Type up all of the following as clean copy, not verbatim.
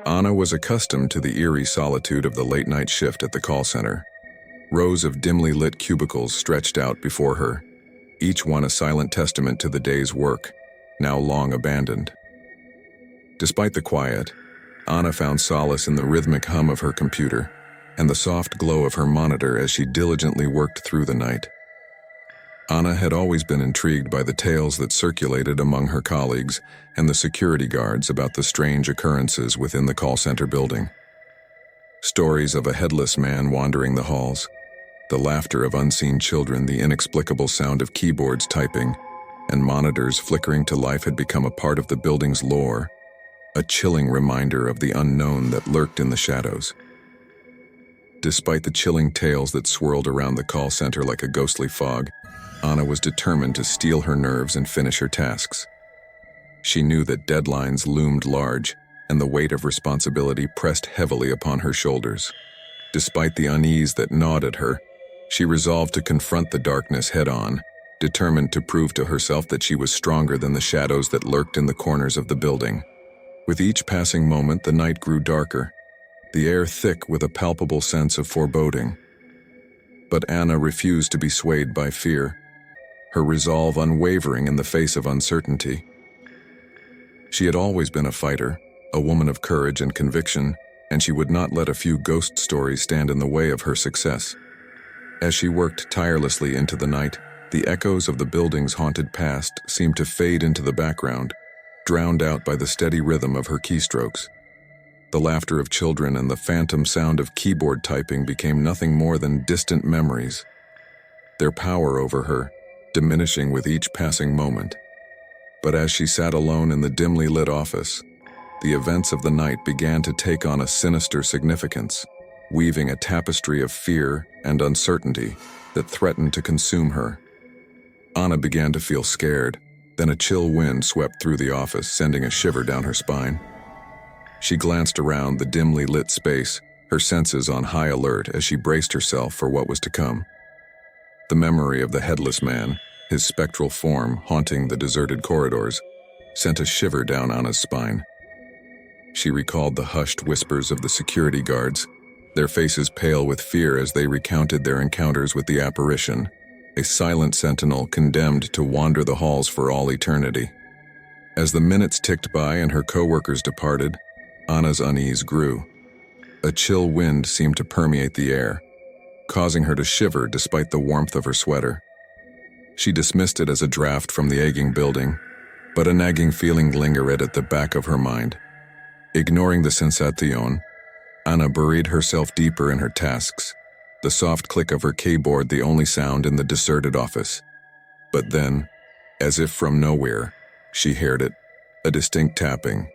Anna was accustomed to the eerie solitude of the late-night shift at the call center. Rows of dimly lit cubicles stretched out before her, each one a silent testament to the day's work, now long abandoned. Despite the quiet, Anna found solace in the rhythmic hum of her computer and the soft glow of her monitor as she diligently worked through the night. Anna had always been intrigued by the tales that circulated among her colleagues and the security guards about the strange occurrences within the call center building. Stories of a headless man wandering the halls, the laughter of unseen children, the inexplicable sound of keyboards typing, and monitors flickering to life had become a part of the building's lore, a chilling reminder of the unknown that lurked in the shadows. Despite the chilling tales that swirled around the call center like a ghostly fog, Anna was determined to steel her nerves and finish her tasks. She knew that deadlines loomed large, and the weight of responsibility pressed heavily upon her shoulders. Despite the unease that gnawed at her, she resolved to confront the darkness head-on, determined to prove to herself that she was stronger than the shadows that lurked in the corners of the building. With each passing moment, the night grew darker, the air thick with a palpable sense of foreboding. But Anna refused to be swayed by fear, her resolve unwavering in the face of uncertainty. She had always been a fighter, a woman of courage and conviction, and she would not let a few ghost stories stand in the way of her success. As she worked tirelessly into the night, the echoes of the building's haunted past seemed to fade into the background, drowned out by the steady rhythm of her keystrokes. The laughter of children and the phantom sound of keyboard typing became nothing more than distant memories, their power over her diminishing with each passing moment. But as she sat alone in the dimly lit office, the events of the night began to take on a sinister significance, weaving a tapestry of fear and uncertainty that threatened to consume her. Anna began to feel scared, then a chill wind swept through the office, sending a shiver down her spine. She glanced around the dimly lit space, her senses on high alert as she braced herself for what was to come. The memory of the headless man, his spectral form haunting the deserted corridors, sent a shiver down Anna's spine. She recalled the hushed whispers of the security guards, their faces pale with fear as they recounted their encounters with the apparition, a silent sentinel condemned to wander the halls for all eternity. As the minutes ticked by and her co-workers departed, Anna's unease grew. A chill wind seemed to permeate the air, causing her to shiver despite the warmth of her sweater. She dismissed it as a draft from the aging building, but a nagging feeling lingered at the back of her mind. Ignoring the sensation, Anna buried herself deeper in her tasks, the soft click of her keyboard the only sound in the deserted office. But then, as if from nowhere, she heard it, a distinct tapping,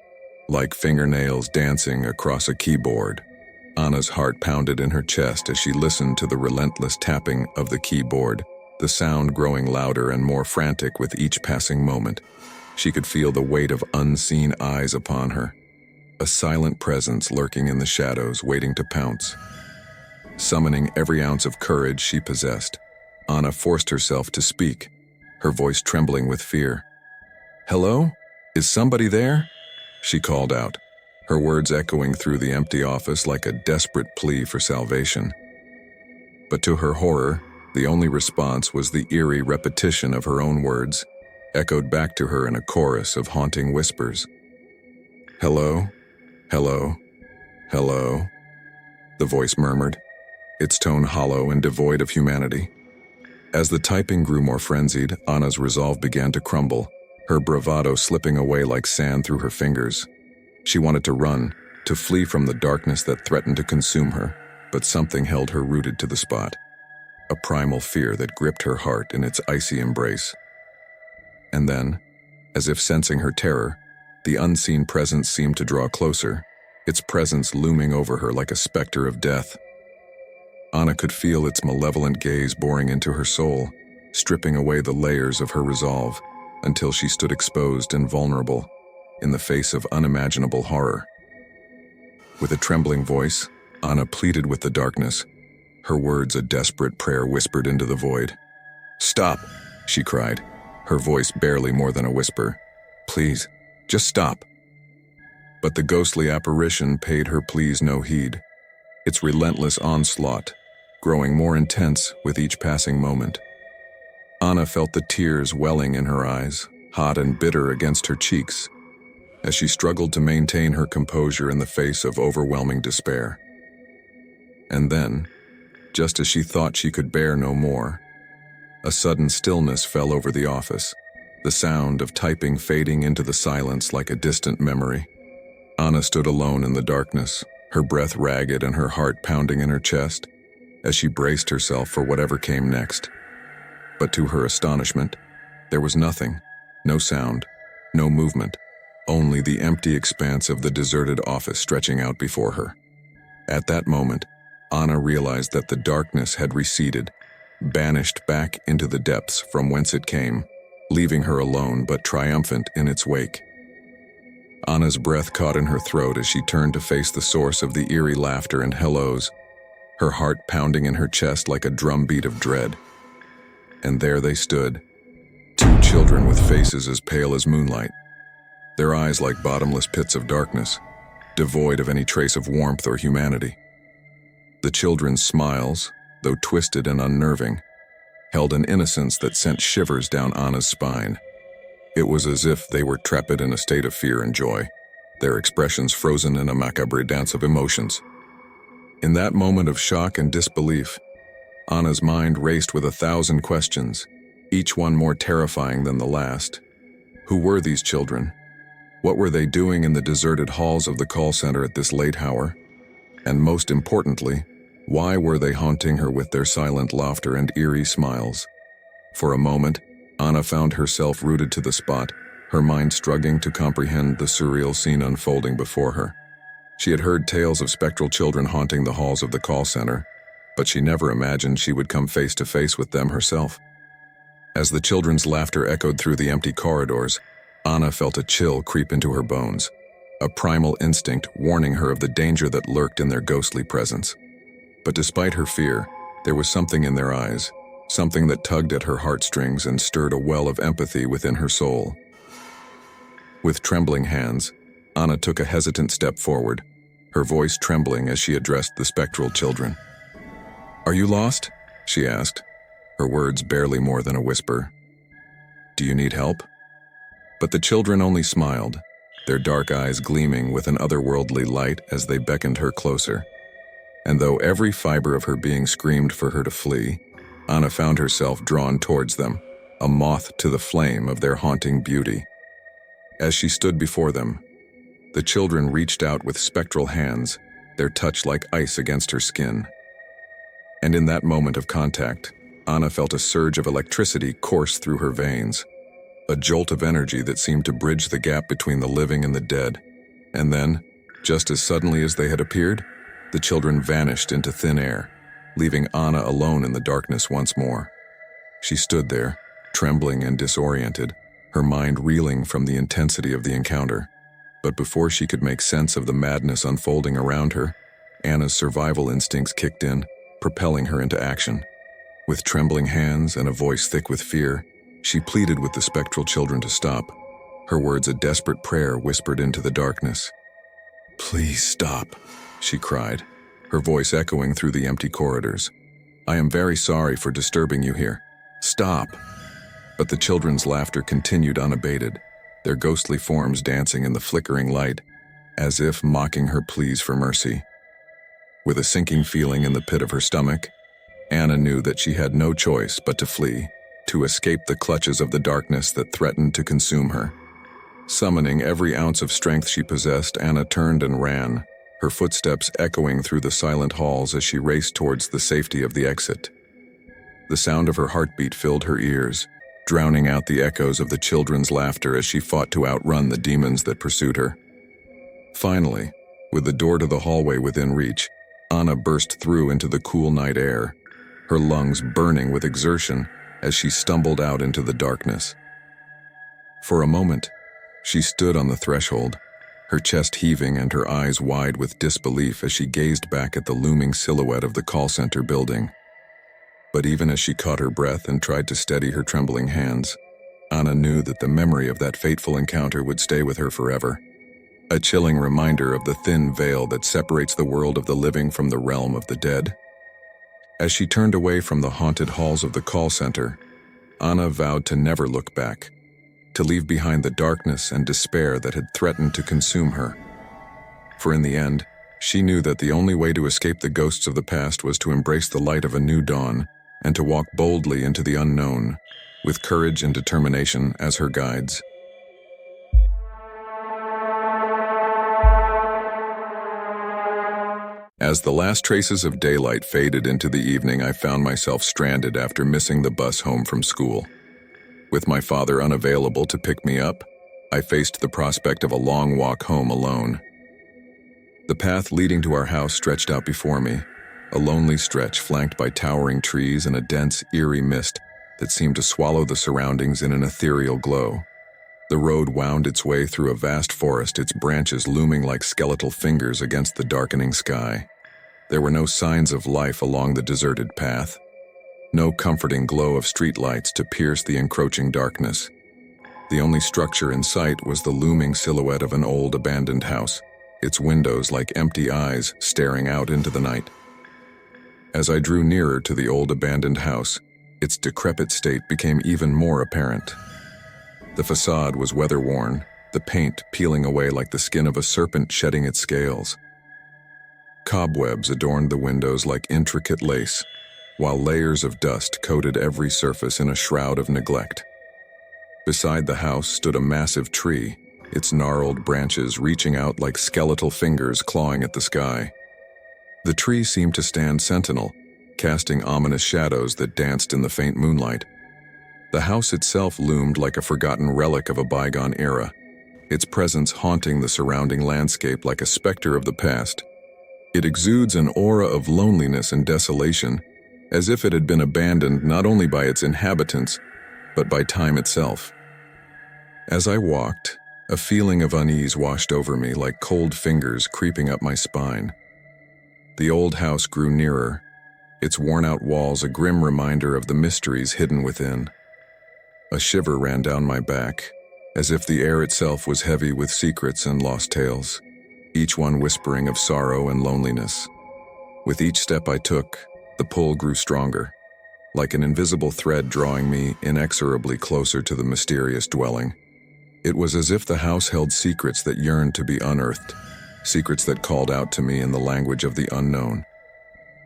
like fingernails dancing across a keyboard. Anna's heart pounded in her chest as she listened to the relentless tapping of the keyboard, the sound growing louder and more frantic with each passing moment. She could feel the weight of unseen eyes upon her, a silent presence lurking in the shadows waiting to pounce. Summoning every ounce of courage she possessed, Anna forced herself to speak, her voice trembling with fear. "Hello? Is somebody there?" she called out, her words echoing through the empty office like a desperate plea for salvation. But to her horror, the only response was the eerie repetition of her own words, echoed back to her in a chorus of haunting whispers. "Hello? Hello? Hello?" the voice murmured, its tone hollow and devoid of humanity. As the typing grew more frenzied, Anna's resolve began to crumble, her bravado slipping away like sand through her fingers. She wanted to run, to flee from the darkness that threatened to consume her, but something held her rooted to the spot, a primal fear that gripped her heart in its icy embrace. And then, as if sensing her terror, the unseen presence seemed to draw closer, its presence looming over her like a specter of death. Anna could feel its malevolent gaze boring into her soul, stripping away the layers of her resolve, until she stood exposed and vulnerable, in the face of unimaginable horror. With a trembling voice, Anna pleaded with the darkness, her words a desperate prayer whispered into the void. "Stop," she cried, her voice barely more than a whisper. "Please, just stop." But the ghostly apparition paid her pleas no heed, its relentless onslaught growing more intense with each passing moment. Anna felt the tears welling in her eyes, hot and bitter against her cheeks, as she struggled to maintain her composure in the face of overwhelming despair. And then, just as she thought she could bear no more, a sudden stillness fell over the office, the sound of typing fading into the silence like a distant memory. Anna stood alone in the darkness, her breath ragged and her heart pounding in her chest, as she braced herself for whatever came next. But to her astonishment, there was nothing, no sound, no movement, only the empty expanse of the deserted office stretching out before her. At that moment, Anna realized that the darkness had receded, banished back into the depths from whence it came, leaving her alone but triumphant in its wake. Anna's breath caught in her throat as she turned to face the source of the eerie laughter and hellos, her heart pounding in her chest like a drumbeat of dread. And there they stood, two children with faces as pale as moonlight, their eyes like bottomless pits of darkness, devoid of any trace of warmth or humanity. The children's smiles, though twisted and unnerving, held an innocence that sent shivers down Anna's spine. It was as if they were trapped in a state of fear and joy, their expressions frozen in a macabre dance of emotions. In that moment of shock and disbelief, Anna's mind raced with 1,000 questions, each one more terrifying than the last. Who were these children? What were they doing in the deserted halls of the call center at this late hour? And most importantly, why were they haunting her with their silent laughter and eerie smiles? For a moment, Anna found herself rooted to the spot, her mind struggling to comprehend the surreal scene unfolding before her. She had heard tales of spectral children haunting the halls of the call center, but she never imagined she would come face to face with them herself. As the children's laughter echoed through the empty corridors, Anna felt a chill creep into her bones, a primal instinct warning her of the danger that lurked in their ghostly presence. But despite her fear, there was something in their eyes, something that tugged at her heartstrings and stirred a well of empathy within her soul. With trembling hands, Anna took a hesitant step forward, her voice trembling as she addressed the spectral children. "Are you lost?" she asked, her words barely more than a whisper. "Do you need help?" But the children only smiled, their dark eyes gleaming with an otherworldly light as they beckoned her closer. And though every fiber of her being screamed for her to flee, Anna found herself drawn towards them, a moth to the flame of their haunting beauty. As she stood before them, the children reached out with spectral hands, their touch like ice against her skin. And in that moment of contact, Anna felt a surge of electricity course through her veins, a jolt of energy that seemed to bridge the gap between the living and the dead. And then, just as suddenly as they had appeared, the children vanished into thin air, leaving Anna alone in the darkness once more. She stood there, trembling and disoriented, her mind reeling from the intensity of the encounter. But before she could make sense of the madness unfolding around her, Anna's survival instincts kicked in, propelling her into action. With trembling hands and a voice thick with fear, she pleaded with the spectral children to stop, her words a desperate prayer whispered into the darkness. "Please stop," she cried, her voice echoing through the empty corridors. "I am very sorry for disturbing you here. Stop." But the children's laughter continued unabated, their ghostly forms dancing in the flickering light, as if mocking her pleas for mercy. With a sinking feeling in the pit of her stomach, Anna knew that she had no choice but to flee, to escape the clutches of the darkness that threatened to consume her. Summoning every ounce of strength she possessed, Anna turned and ran, her footsteps echoing through the silent halls as she raced towards the safety of the exit. The sound of her heartbeat filled her ears, drowning out the echoes of the children's laughter as she fought to outrun the demons that pursued her. Finally, with the door to the hallway within reach, Anna burst through into the cool night air, her lungs burning with exertion as she stumbled out into the darkness. For a moment, she stood on the threshold, her chest heaving and her eyes wide with disbelief as she gazed back at the looming silhouette of the call center building. But even as she caught her breath and tried to steady her trembling hands, Anna knew that the memory of that fateful encounter would stay with her forever. a chilling reminder of the thin veil that separates the world of the living from the realm of the dead. As she turned away from the haunted halls of the call center, Anna vowed to never look back, to leave behind the darkness and despair that had threatened to consume her. For in the end, she knew that the only way to escape the ghosts of the past was to embrace the light of a new dawn and to walk boldly into the unknown, with courage and determination as her guides. As the last traces of daylight faded into the evening, I found myself stranded after missing the bus home from school. With my father unavailable to pick me up, I faced the prospect of a long walk home alone. The path leading to our house stretched out before me, a lonely stretch flanked by towering trees and a dense, eerie mist that seemed to swallow the surroundings in an ethereal glow. The road wound its way through a vast forest, its branches looming like skeletal fingers against the darkening sky. There were no signs of life along the deserted path, no comforting glow of streetlights to pierce the encroaching darkness. The only structure in sight was the looming silhouette of an old abandoned house, its windows like empty eyes staring out into the night. As I drew nearer to the old abandoned house, its decrepit state became even more apparent. The facade was weather-worn, the paint peeling away like the skin of a serpent shedding its scales. Cobwebs adorned the windows like intricate lace, while layers of dust coated every surface in a shroud of neglect. Beside the house stood a massive tree, its gnarled branches reaching out like skeletal fingers clawing at the sky. The tree seemed to stand sentinel, casting ominous shadows that danced in the faint moonlight. The house itself loomed like a forgotten relic of a bygone era, its presence haunting the surrounding landscape like a specter of the past. It exudes an aura of loneliness and desolation, as if it had been abandoned not only by its inhabitants, but by time itself. As I walked, a feeling of unease washed over me like cold fingers creeping up my spine. The old house grew nearer, its worn-out walls a grim reminder of the mysteries hidden within. A shiver ran down my back, as if the air itself was heavy with secrets and lost tales, each one whispering of sorrow and loneliness. With each step I took, the pull grew stronger, like an invisible thread drawing me inexorably closer to the mysterious dwelling. It was as if the house held secrets that yearned to be unearthed, secrets that called out to me in the language of the unknown.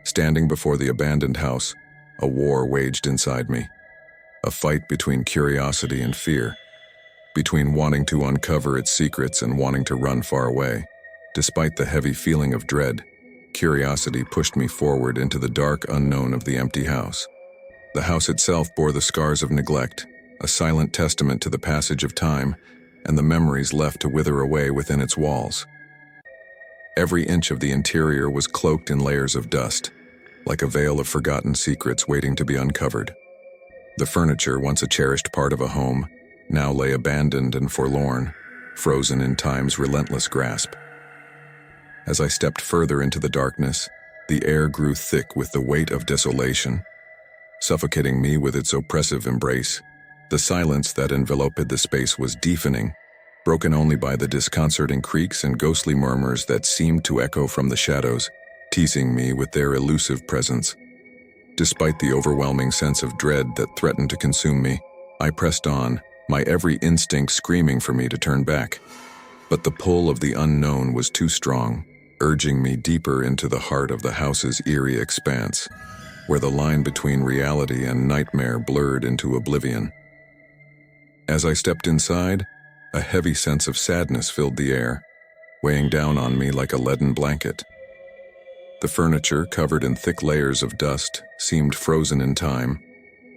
Standing before the abandoned house, a war waged inside me. A fight between curiosity and fear, between wanting to uncover its secrets and wanting to run far away. Despite the heavy feeling of dread, curiosity pushed me forward into the dark unknown of the empty house. The house itself bore the scars of neglect, a silent testament to the passage of time and the memories left to wither away within its walls. Every inch of the interior was cloaked in layers of dust, like a veil of forgotten secrets waiting to be uncovered. The furniture, once a cherished part of a home, now lay abandoned and forlorn, frozen in time's relentless grasp. As I stepped further into the darkness, the air grew thick with the weight of desolation, suffocating me with its oppressive embrace. The silence that enveloped the space was deafening, broken only by the disconcerting creaks and ghostly murmurs that seemed to echo from the shadows, teasing me with their elusive presence. Despite the overwhelming sense of dread that threatened to consume me, I pressed on, my every instinct screaming for me to turn back. But the pull of the unknown was too strong, urging me deeper into the heart of the house's eerie expanse, where the line between reality and nightmare blurred into oblivion. As I stepped inside, a heavy sense of sadness filled the air, weighing down on me like a leaden blanket. The furniture, covered in thick layers of dust, seemed frozen in time,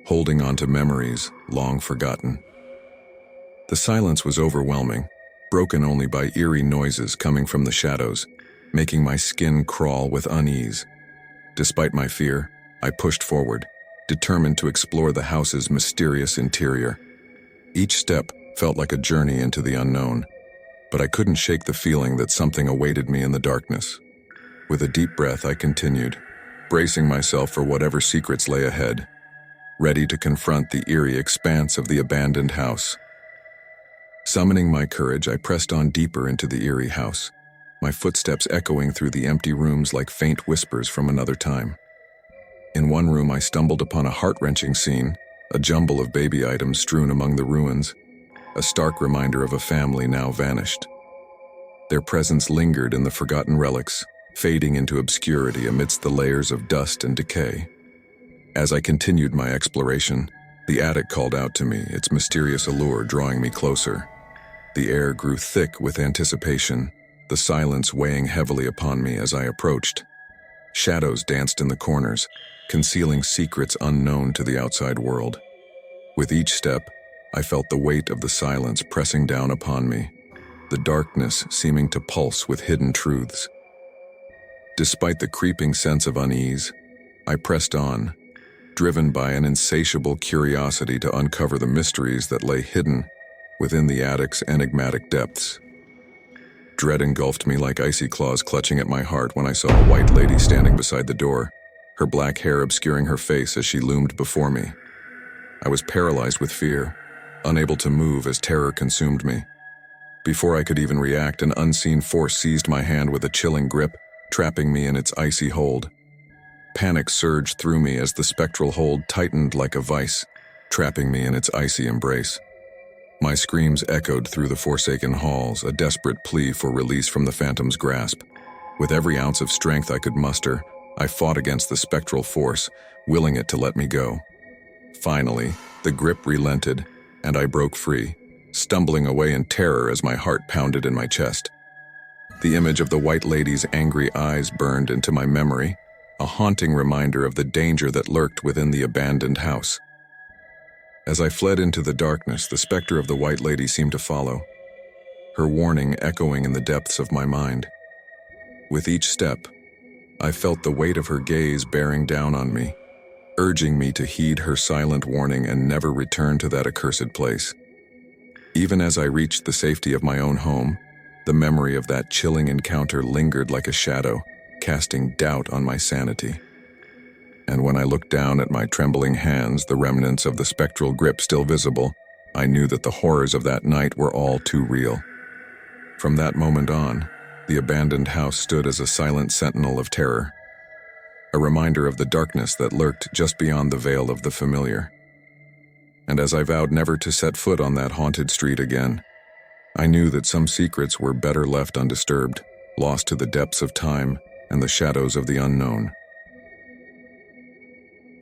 holding on to memories long forgotten. The silence was overwhelming, broken only by eerie noises coming from the shadows, making my skin crawl with unease. Despite my fear, I pushed forward, determined to explore the house's mysterious interior. Each step felt like a journey into the unknown, but I couldn't shake the feeling that something awaited me in the darkness. With a deep breath, I continued, bracing myself for whatever secrets lay ahead, ready to confront the eerie expanse of the abandoned house. Summoning my courage, I pressed on deeper into the eerie house, my footsteps echoing through the empty rooms like faint whispers from another time. In one room, I stumbled upon a heart-wrenching scene, a jumble of baby items strewn among the ruins, a stark reminder of a family now vanished. Their presence lingered in the forgotten relics, fading into obscurity amidst the layers of dust and decay. As I continued my exploration, the attic called out to me, its mysterious allure drawing me closer. The air grew thick with anticipation, the silence weighing heavily upon me as I approached. Shadows danced in the corners, concealing secrets unknown to the outside world. With each step, I felt the weight of the silence pressing down upon me, the darkness seeming to pulse with hidden truths. Despite the creeping sense of unease, I pressed on, driven by an insatiable curiosity to uncover the mysteries that lay hidden within the attic's enigmatic depths. Dread engulfed me like icy claws clutching at my heart when I saw a white lady standing beside the door, her black hair obscuring her face as she loomed before me. I was paralyzed with fear, unable to move as terror consumed me. Before I could even react, an unseen force seized my hand with a chilling grip, trapping me in its icy hold. Panic surged through me as the spectral hold tightened like a vice, trapping me in its icy embrace. My screams echoed through the forsaken halls, a desperate plea for release from the phantom's grasp. With every ounce of strength I could muster, I fought against the spectral force, willing it to let me go. Finally, the grip relented, and I broke free, stumbling away in terror as my heart pounded in my chest. The image of the white lady's angry eyes burned into my memory, a haunting reminder of the danger that lurked within the abandoned house. As I fled into the darkness, the specter of the white lady seemed to follow, her warning echoing in the depths of my mind. With each step, I felt the weight of her gaze bearing down on me, urging me to heed her silent warning and never return to that accursed place. Even as I reached the safety of my own home, the memory of that chilling encounter lingered like a shadow, casting doubt on my sanity. And when I looked down at my trembling hands, the remnants of the spectral grip still visible, I knew that the horrors of that night were all too real. From that moment on, the abandoned house stood as a silent sentinel of terror, a reminder of the darkness that lurked just beyond the veil of the familiar. And as I vowed never to set foot on that haunted street again, I knew that some secrets were better left undisturbed, lost to the depths of time and the shadows of the unknown.